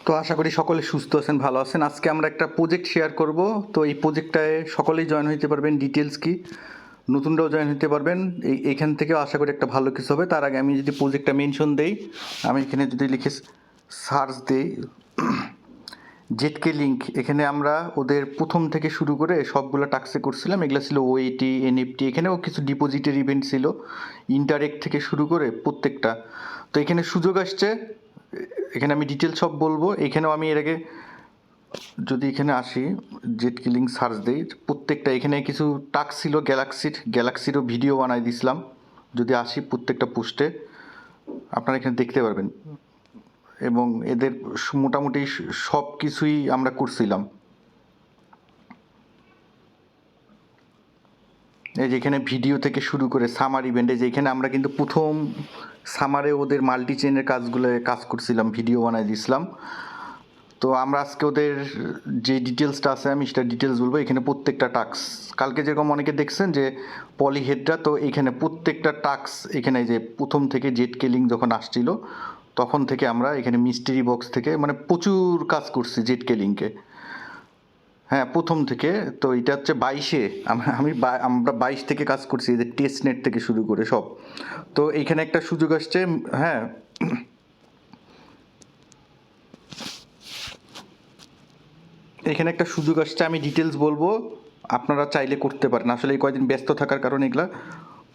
তো আশা করি সকলে সুস্থ আছেন, ভালো আছেন। আজকে আমরা একটা প্রজেক্ট শেয়ার করব। তো এই প্রজেক্টটায় সকলেই জয়েন হতে পারবেন। ডিটেলস কি, নতুনরাও জয়েন হতে পারবেন। এইখান থেকেও আশা করি একটা ভালো কিছু হবে। তার আগে আমি যদি প্রজেক্টটা মেনশন দেই, আমি এখানে যদি লিখে সার্চ দিই ZkLink, এখানে আমরা ওদের প্রথম থেকে শুরু করে সবগুলো টাস্কে করছিলাম। এগুলো ছিল ওএটি, এনএফটি, এখানেও কিছু ডিপোজিটের ইভেন্ট ছিল, ইন্টারেক্ট থেকে শুরু করে প্রত্যেকটা। তো এখানে সুযোগ আসছে, এখানে আমি ডিটেলস সব বলবো। এখানেও আমি এর আগে যদি এখানে আসি ZkLink সার্চ দিই, প্রত্যেকটা এখানে কিছু টাস্ক ছিল গ্যালাক্সিরও ভিডিও বানাই দিছিলাম। যদি আসি প্রত্যেকটা পোস্টে আপনারা এখানে দেখতে পারবেন, এবং এদের মোটামুটি সব কিছুই আমরা করছিলাম। এই যেখানে ভিডিও থেকে শুরু করে সামার ইভেন্টে, যেখানে আমরা কিন্তু প্রথম সামারে ওদের মাল্টি চেনের কাজ করছিলাম, ভিডিও বানাই দিয়েছিলাম। তো আমরা আজকে ওদের যে ডিটেলসটা আছে আমি সেটা ডিটেলস বলবো। এখানে প্রত্যেকটা টাস্ক, কালকে যেরকম অনেকে দেখছেন যে পলিহেডরা, তো এখানে প্রত্যেকটা টাস্ক এখানে যে প্রথম থেকে ZkLink যখন আসছিল তখন থেকে আমরা এখানে মিস্ট্রি বক্স থেকে মানে প্রচুর কাজ করছি ZkLink-এ। হ্যাঁ, প্রথম থেকে। তো এটা হচ্ছে 22-এ আমরা 22 থেকে কাজ করছি, এদের টেস্টনেট থেকে শুরু করে সব। তো এইখানে একটা সুযোগ আসছে। হ্যাঁ, এখানে একটা সুযোগ আসছে, আমি ডিটেলস বলবো, আপনারা চাইলে করতে পারেন। আসলে এই কয়েকদিন ব্যস্ত থাকার কারণে এগুলা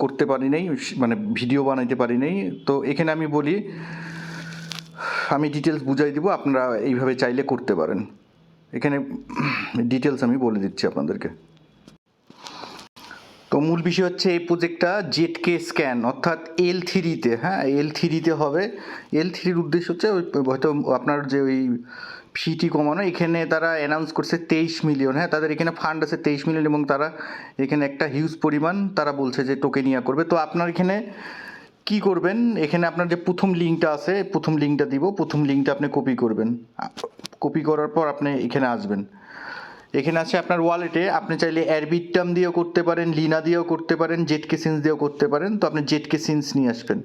করতে পারি নাই, মানে ভিডিও বানাইতে পারি নাই। তো এখানে আমি বলি, আমি ডিটেলস বুঝাই দিব, আপনারা এইভাবে চাইলে করতে পারেন। এখানে ডিটেলস আমি বলে দিচ্ছি আপনাদেরকে। তো মূল বিষয় হচ্ছে এই প্রজেক্টটা ZK স্ক্যান, অর্থাৎ L3-তে। হ্যাঁ, L3-তে হবে। L3-র উদ্দেশ্য হচ্ছে হয়তো আপনার যে ওই ফিটি কমানো। এখানে তারা অ্যানাউন্স করছে 23 মিলিয়ন। হ্যাঁ, তাদের এখানে ফান্ড আছে 23 মিলিয়ন, এবং তারা এখানে একটা হিউজ পরিমাণ তারা বলছে যে টোকেনিয়া করবে। তো আপনার এখানে কি করবেন, এখানে আপনার যে প্রথম লিঙ্কটা আছে, প্রথম লিঙ্কটা দিব, প্রথম লিঙ্কটা আপনি কপি করবেন। কপি করার পর আপনি এখানে আসবেন। এখানে আছে আপনার ওয়ালেটে, আপনি চাইলে অ্যারবিট্রাম দিয়েও করতে পারেন, লিনা দিয়েও করতে পারেন, ZkSense দিয়েও করতে পারেন। তো আপনি ZkSense নিয়ে আসবেন।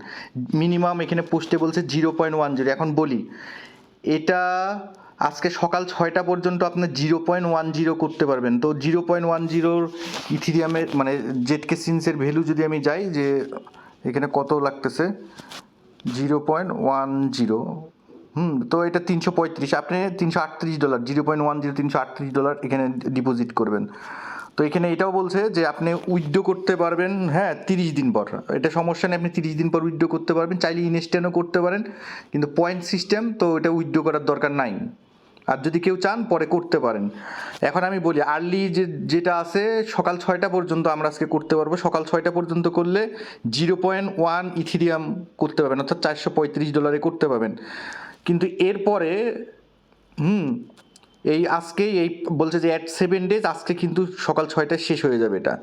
মিনিমাম এখানে পোস্টে বলছে 0.10। এখন বলি, এটা আজকে সকাল 6টা পর্যন্ত আপনি 0.10 করতে পারবেন। তো 0.10 ইথিরিয়ামের মানে ZkSense-এর ভ্যালু যদি আমি যাই, যে এখানে কত লাগতেছে 0.10, তো এটা 335, আপনি $338, $0.10 $338 এখানে ডিপোজিট করবেন। তো এখানে এটাও বলছে যে আপনি উইথড্র করতে পারবেন, হ্যাঁ, 30 দিন পর। এটা সমস্যা নেই, আপনি 30 দিন পর উইথড্র করতে পারবেন। চাইলে ইনস্ট্যান্টও করতে পারেন, কিন্তু পয়েন্ট সিস্টেম, তো এটা উইথড্র করার দরকার নাই। আর যদি কেউ চান পরে করতে পারেন। এখন আমি বলি, আর্লি যেটা আছে সকাল 6টা পর্যন্ত আমরা আজকে করতে পারবো। সকাল 6টা পর্যন্ত করলে 0.1 ইথিরিয়াম করতে পারবেন, অর্থাৎ $435 করতে পারবেন। কিন্তু এরপরে এই আজকেই এই বলছে যে 7 days, আজকে কিন্তু সকাল 6টায় শেষ হয়ে যাবে এটা।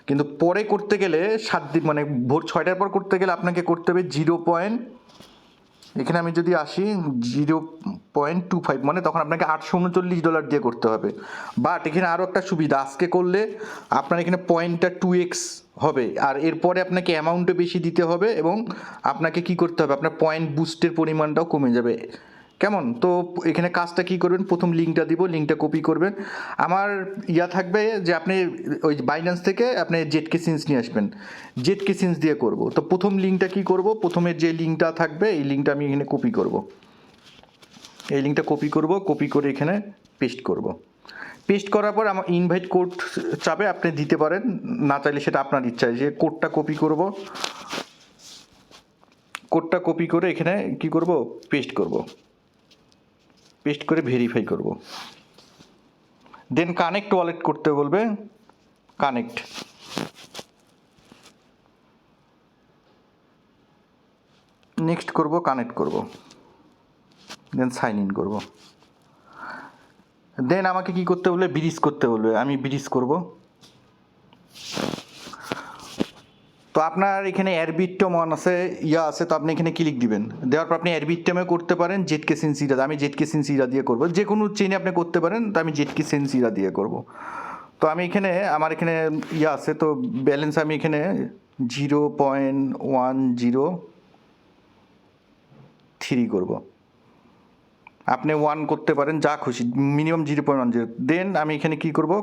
কিন্তু পরে করতে গেলে 7 দিন, মানে ভোর 6টার পর করতে গেলে আপনাকে করতে হবে এখানে আমি যদি আসি 0.25, মানে তখন আপনাকে $839 দিয়ে করতে হবে। বাট এখানে আরও একটা সুবিধা, আজকে করলে আপনার এখানে পয়েন্টটা 2x হবে, আর এরপরে আপনাকে অ্যামাউন্টও বেশি দিতে হবে, এবং আপনাকে কি করতে হবে, আপনার পয়েন্ট বুস্টের পরিমাণটাও কমে যাবে। কেমন? তো এখানে কাজটা কি করবেন, প্রথম লিঙ্কটা দিব, লিঙ্কটা কপি করবেন। আমার থাকবে যে আপনি ওই বাইন্যান্স থেকে আপনি ZkSense নিয়ে আসবেন, ZkSense দিয়ে করব। তো প্রথম লিঙ্কটা কি করব, প্রথমে যে লিঙ্কটা থাকবে এই লিঙ্কটা আমি এখানে কপি করব। এই লিঙ্কটা কপি করে এখানে পেস্ট করব। পেস্ট করার পর আমার ইনভাইট কোড চাবে, আপনি দিতে পারেন, না চাইলে সেটা আপনার ইচ্ছা। যে কোডটা কপি করব, কোডটা কপি করে এখানে কি করব, পেস্ট করব। পেস্ট করে ভেরিফাই করব। দেন কানেক্ট ওয়ালেট করতে বলবে, কানেক্ট। নেক্সট করব, কানেক্ট করব, দেন সাইন ইন করব। দেন আমাকে কি করতে বলবে, ব্রিজ করতে বলবে, আমি ব্রিজ করব। তো আপনার এখানে অ্যারবিট্রাম আছে, আছে, তো আপনি এখানে ক্লিক দিবেন। দেওয়ার পর আপনি অ্যারবিট্রামে করতে পারেন, ZkSense আমি ZkSense দিয়ে করব। যে কোনো চেইনে আপনি করতে পারেন, তো আমি ZkSense দিয়ে করব। তো আমি এখানে আমার এখানে আছে, তো ব্যালেন্স আমি এখানে 0.103 করব। আপনি 1 করতে পারেন, যা খুশি, মিনিমাম 0.10। দেন আমি এখানে কি করব,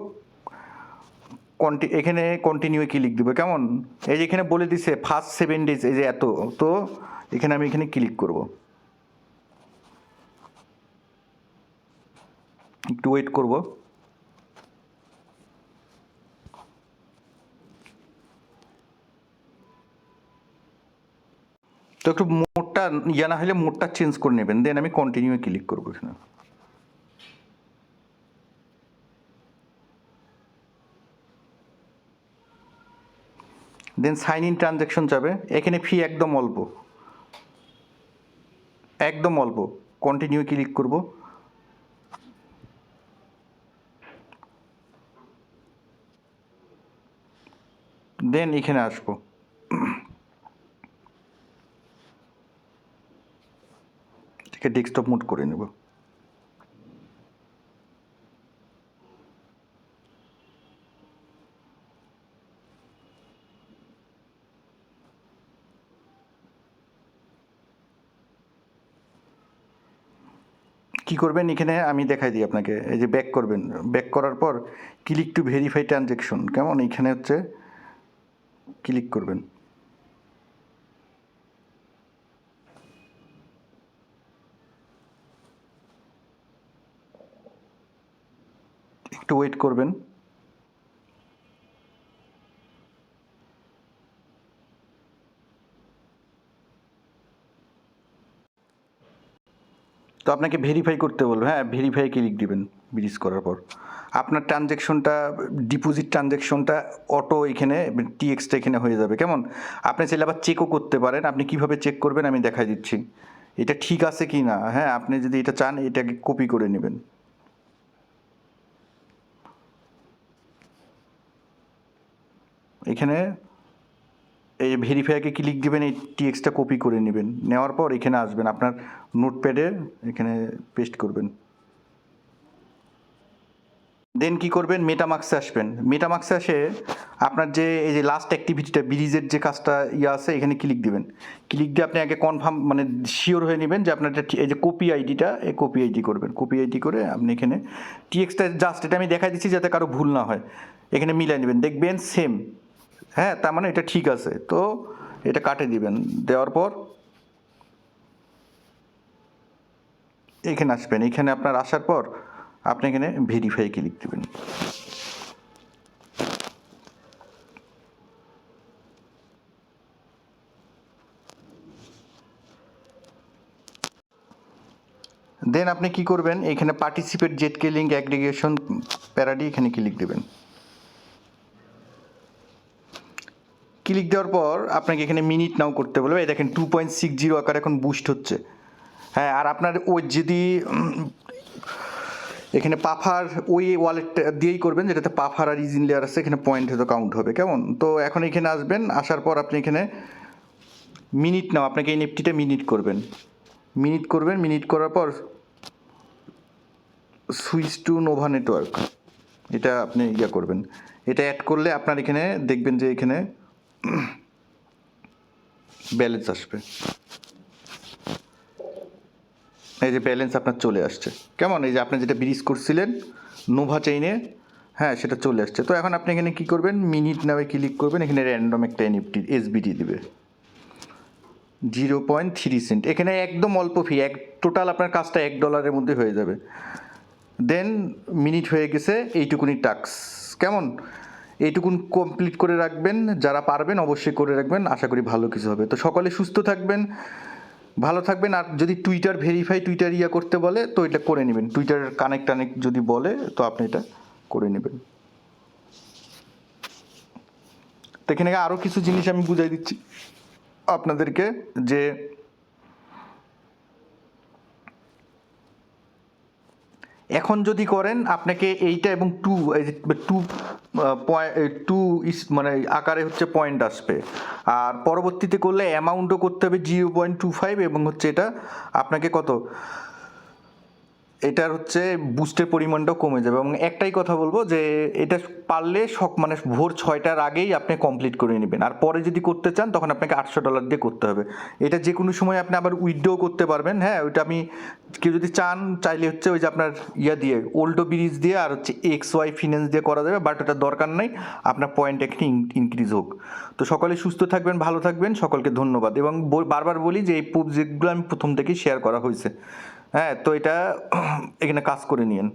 এখানে কন্টিনিউ ক্লিক দেবো। কেমন, এই যে এখানে বলে দিছে ফার্স্ট 7 ডেজ, এই যে এত, তো এখানে আমি এখানে ক্লিক করব, একটু ওয়েট করব। তো একটু মোডটা ইয়া না হলে মোডটা চেঞ্জ করে নেবেন। দেন আমি কন্টিনিউ ক্লিক করবো এখানে। দেন সাইন ইন ট্রানজ্যাকশন যাবে, এখানে ফি একদম অল্প, একদম অল্প। কন্টিনিউ ক্লিক করব। দেন এখানে আসবো, ঠিক আছে, ডেস্কটপ মোড করে নেব। কি করবেন এখানে আমি দেখাই দিই আপনাকে, এই যে ব্যাক করবেন, ব্যাক করার পর ক্লিক টু ভেরিফাই ট্রানজ্যাকশন, কেমন, এইখানে হচ্ছে ক্লিক করবেন। একটু ওয়েট করবেন। তো আপনাকে ভেরিফাই করতে বলবো, হ্যাঁ ভেরিফাই ক্লিক দিবেন। ব্রিজ করার পর আপনার ট্রানজ্যাকশনটা, ডিপোজিট ট্রানজ্যাকশনটা অটো এখানে টিএক্সটা এখানে হয়ে যাবে। কেমন, আপনি চাইলে আবার চেকও করতে পারেন। আপনি কিভাবে চেক করবেন আমি দেখাই দিচ্ছি, এটা ঠিক আছে কি না। হ্যাঁ, আপনি যদি এটা চান এটাকে কপি করে নেবেন। এখানে এই ভেরিফাইকে ক্লিক দিবেন, এই টিএক্সটা কপি করে নেবেন। নেওয়ার পর এখানে আসবেন, আপনার নোটপ্যাডে এখানে পেস্ট করবেন। দেন কি করবেন, মেটামাক্সে আসবেন। মেটামাক্সে আসে আপনার যে এই যে লাস্ট অ্যাক্টিভিটিটা, ব্রিজের যে কাজটা ইয়ে আছে, এখানে ক্লিক দিবেন। ক্লিক দিয়ে আপনি আগে কনফার্ম মানে শিওর হয়ে নেবেন যে আপনার এই যে কপি আইডিটা, এই কপি আইডি করবেন। কপি আইডি করে আপনি এখানে টিএক্সটা জাস্ট, এটা আমি দেখাই দিচ্ছি যাতে কারো ভুল না হয়, এখানে মিলাই নেবেন, দেখবেন সেম। হ্যাঁ, তার মানে এটা ঠিক আছে। তো এটা কাটে দিবেন, দেওয়ার পর এখানে আসবেন। এখানে আপনার আসার পর আপনি এখানে ভেরিফাই ক্লিক দেবেন। দেন আপনি কি করবেন, এখানে পার্টিসিপেট ZkLink অ্যাগ্রিগেশন প্যারাডি, এখানে ক্লিক দেবেন। ক্লিক দেওয়ার পর আপনাকে এখানে মিনিট নাও করতে বলবে। এই দেখেন 2.60 আকার এখন বুস্ট হচ্ছে। হ্যাঁ, আর আপনার ওই যদি এখানে পাফার ওই ওয়ালেট দিয়েই করবেন যেটাতে পাফার আর ইজিন লেয়ার আছে, এখানে পয়েন্ট হয়তো কাউন্ট হবে। কেমন, তো এখন এখানে আসবেন, আসার পর আপনি এখানে মিনিট নাও, আপনাকে এই নিফটিটা মিনিট করবেন। মিনিট করবেন, মিনিট করার পর সুইচ টু নোভা নেটওয়ার্ক, এটা আপনি ইয়া করবেন। এটা অ্যাড করলে আপনার এখানে দেখবেন যে এখানে ব্যালেন্স আসবে। এই যে ব্যালেন্স আপনার চলে আসছে। কেমন, এই যে আপনি যেটা ব্রিজ করছিলেন নোভা চেইনে, হ্যাঁ সেটা চলে আসছে। তো এখন আপনি এখানে কী করবেন, মিনিট নামে ক্লিক করবেন। এখানে র্যান্ডম একটা এনএফটি SBT দিবে 0.3 সেন্ট। এখানে একদম অল্প ফি, টোটাল আপনার কাজটা $1 মধ্যে হয়ে যাবে। দেন মিনিট হয়ে গেছে, এইটুকুনি টাস্ক। কেমন, এইটুকুন কমপ্লিট করে রাখবেন, যারা পারবেন অবশ্যই করে রাখবেন, আশা করি ভালো কিছু হবে। তো সকলে সুস্থ থাকবেন, ভালো থাকবেন। আর যদি টুইটার ভেরিফাই, টুইটার ইয়া করতে বলে তো এটা করে নেবেন। টুইটারের কানেক্ট যদি বলে তো আপনি এটা করে নেবেন। তো এখানে আরও কিছু জিনিস আমি বুঝাই দিচ্ছি আপনাদেরকে, যে এখন যদি করেন আপনাকে এইটা এবং টু মানে আকারে হচ্ছে পয়েন্ট আসবে। আর পরবর্তীতে করলে অ্যামাউন্টও করতে হবে 0.25, এবং হচ্ছে এটা আপনাকে কত এটার হচ্ছে বুস্টের পরিমাণটাও কমে যাবে। এবং একটাই কথা বলবো যে এটা পারলে মানে ভোর 6টার আগেই আপনি কমপ্লিট করে নেবেন। আর পরে যদি করতে চান তখন আপনাকে $800 দিয়ে করতে হবে। এটা যে কোনো সময় আপনি আবার উইথড্র করতে পারবেন। হ্যাঁ, ওইটা আমি কেউ যদি চাইলে হচ্ছে ওই যে আপনার দিয়ে ওল্ডো ব্রিজ দিয়ে আর হচ্ছে XY ফিন্যান্স দিয়ে করা যাবে, বাট ওটা দরকার নাই, আপনার পয়েন্ট একটু ইনক্রিজ হোক। তো সকলে সুস্থ থাকবেন, ভালো থাকবেন, সকলকে ধন্যবাদ। এবং বারবার বলি যে এই যেগুলো আমি প্রথম থেকেই শেয়ার করা হয়েছে, হ্যাঁ, তো এটা এখানে কাজ করে নিয়েন।